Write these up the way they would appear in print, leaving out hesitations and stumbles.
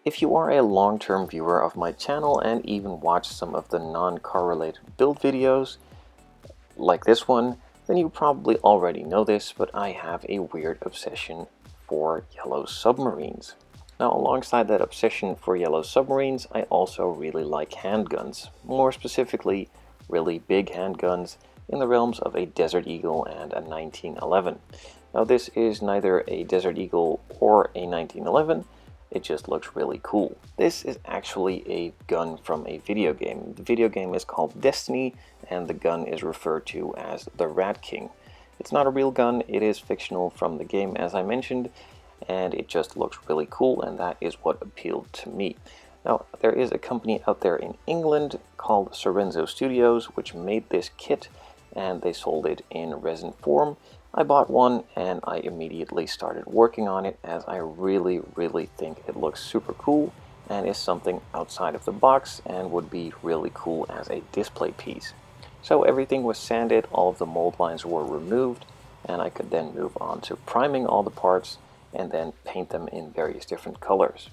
If you are a long-term viewer of my channel and even watch some of the non-car-related build videos, like this one, then you probably already know this, but I have a weird obsession for yellow submarines. Now, alongside that obsession for yellow submarines, I also really like handguns. More specifically, really big handguns in the realms of a Desert Eagle and a 1911. Now, this is neither a Desert Eagle or a 1911, it just looks really cool. This is actually a gun from a video game. The video game is called Destiny, and the gun is referred to as the Rat King. It's not a real gun, it is fictional from the game as I mentioned, and it just looks really cool, and that is what appealed to me. Now, there is a company out there in England called Sorenzo Studios which made this kit, and they sold it in resin form. I bought one and I immediately started working on it, as I really think it looks super cool and is something outside of the box and would be really cool as a display piece. So everything was sanded, all of the mold lines were removed, and I could then move on to priming all the parts and then paint them in various different colors.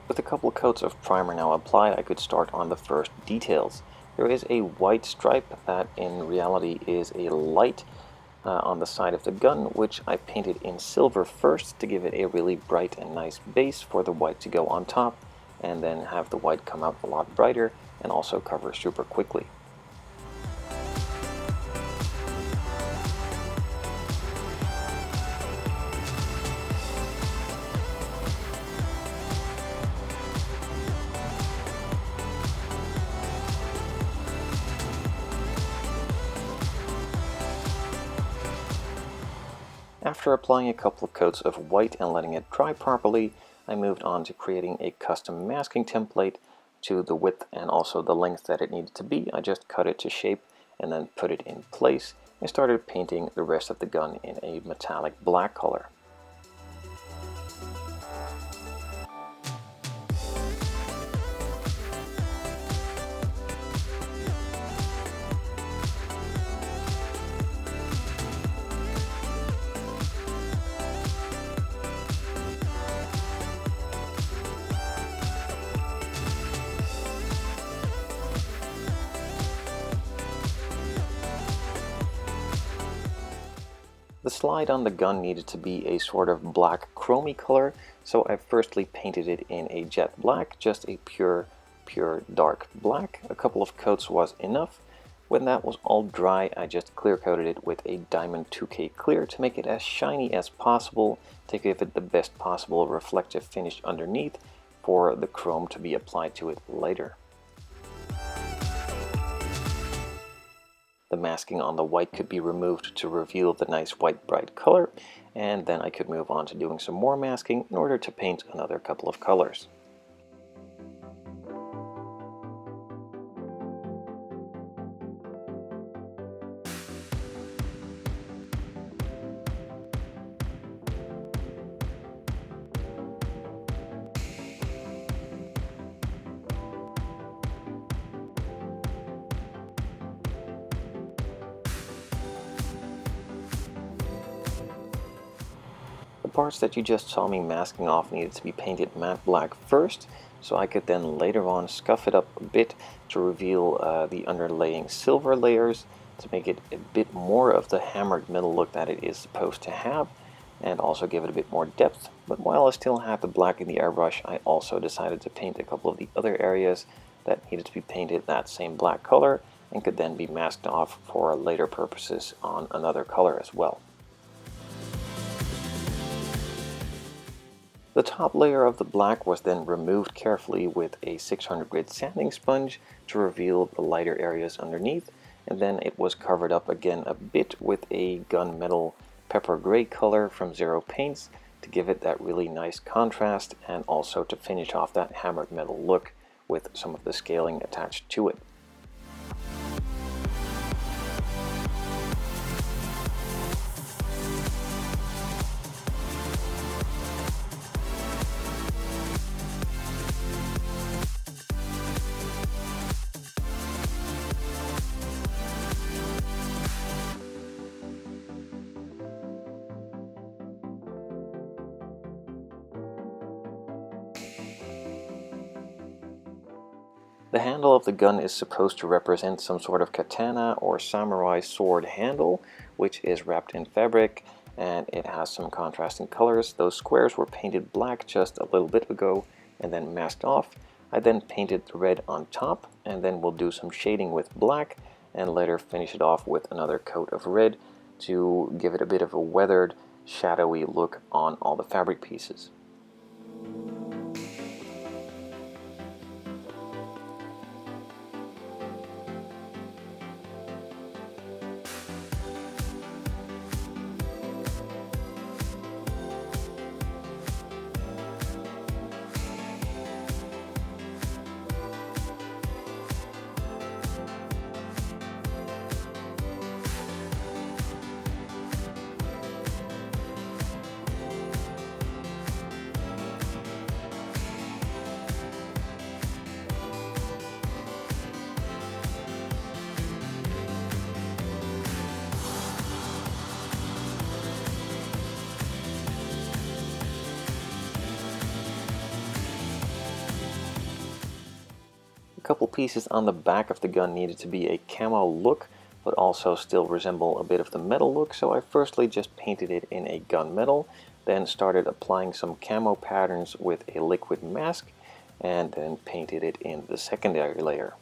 With a couple coats of primer now applied, I could start on the first details. There is a white stripe that in reality is a light on the side of the gun, which I painted in silver first to give it a really bright and nice base for the white to go on top, and then have the white come out a lot brighter and also cover super quickly. After applying a couple of coats of white and letting it dry properly, I moved on to creating a custom masking template to the width and also the length that it needed to be. I just cut it to shape and then put it in place and started painting the rest of the gun in a metallic black color. The slide on the gun needed to be a sort of black chromey color, so I firstly painted it in a jet black, just a pure dark black. A couple of coats was enough. When that was all dry, I just clear coated it with a Diamond 2K clear to make it as shiny as possible, to give it the best possible reflective finish underneath for the chrome to be applied to it later. The masking on the white could be removed to reveal the nice white bright color, and then I could move on to doing some more masking in order to paint another couple of colors. The parts that you just saw me masking off needed to be painted matte black first, so I could then later on scuff it up a bit to reveal the underlaying silver layers to make it a bit more of the hammered metal look that it is supposed to have, and also give it a bit more depth. But while I still had the black in the airbrush, I also decided to paint a couple of the other areas that needed to be painted that same black color and could then be masked off for later purposes on another color as well. The top layer of the black was then removed carefully with a 600 grit sanding sponge to reveal the lighter areas underneath, and then it was covered up again a bit with a gunmetal pepper gray color from Zero Paints to give it that really nice contrast and also to finish off that hammered metal look with some of the scaling attached to it. The handle of the gun is supposed to represent some sort of katana or samurai sword handle, which is wrapped in fabric, and it has some contrasting colors. Those squares were painted black just a little bit ago and then masked off. I then painted the red on top, and then we'll do some shading with black and later finish it off with another coat of red to give it a bit of a weathered, shadowy look on all the fabric pieces. A couple pieces on the back of the gun needed to be a camo look, but also still resemble a bit of the metal look, so I firstly just painted it in a gunmetal, then started applying some camo patterns with a liquid mask, and then painted it in the secondary layer.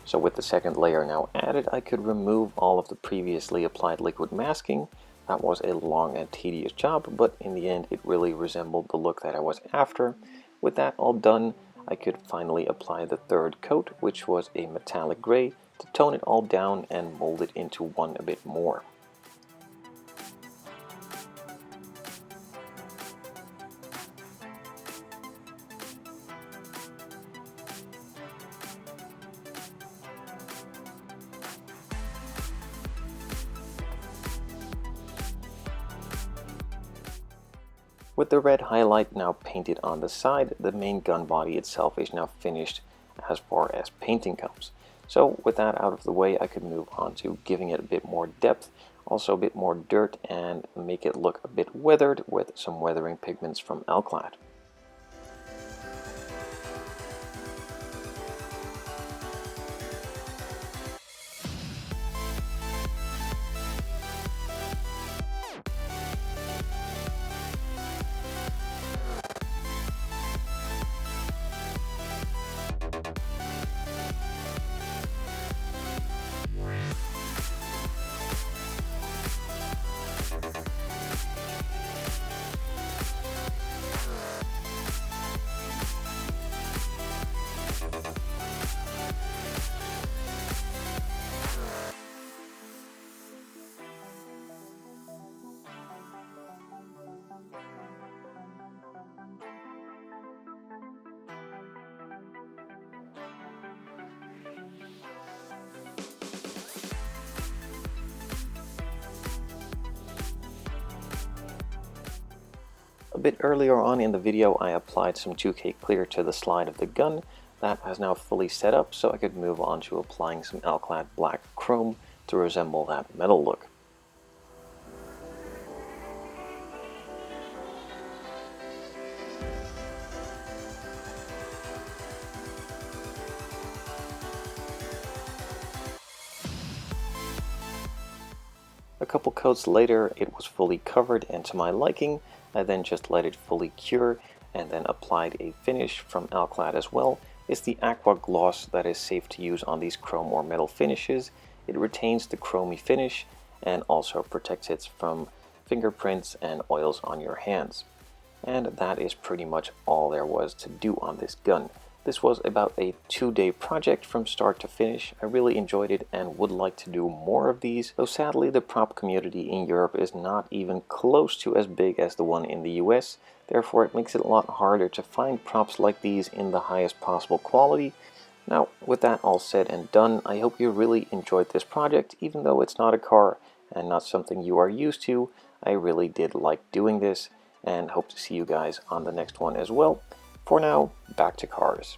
So with the second layer now added, I could remove all of the previously applied liquid masking. That was a long and tedious job, but in the end it really resembled the look that I was after. With that all done, I could finally apply the third coat, which was a metallic gray, to tone it all down and mold it into one a bit more. With the red highlight now painted on the side, the main gun body itself is now finished as far as painting comes. So with that out of the way, I could move on to giving it a bit more depth, also a bit more dirt, and make it look a bit weathered with some weathering pigments from Alclad. A bit earlier on in the video, I applied some 2K clear to the slide of the gun. That has now fully set up, so I could move on to applying some Alclad black chrome to resemble that metal look. A couple coats later, it was fully covered, and to my liking, I then just let it fully cure and then applied a finish from Alclad as well. It's the Aqua Gloss that is safe to use on these chrome or metal finishes. It retains the chromy finish and also protects it from fingerprints and oils on your hands. And that is pretty much all there was to do on this gun. This was about a 2-day project from start to finish. I really enjoyed it and would like to do more of these, though sadly the prop community in Europe is not even close to as big as the one in the US. Therefore it makes it a lot harder to find props like these in the highest possible quality. Now, with that all said and done, I hope you really enjoyed this project, even though it's not a car and not something you are used to, I really did like doing this, and hope to see you guys on the next one as well. For now, back to cars.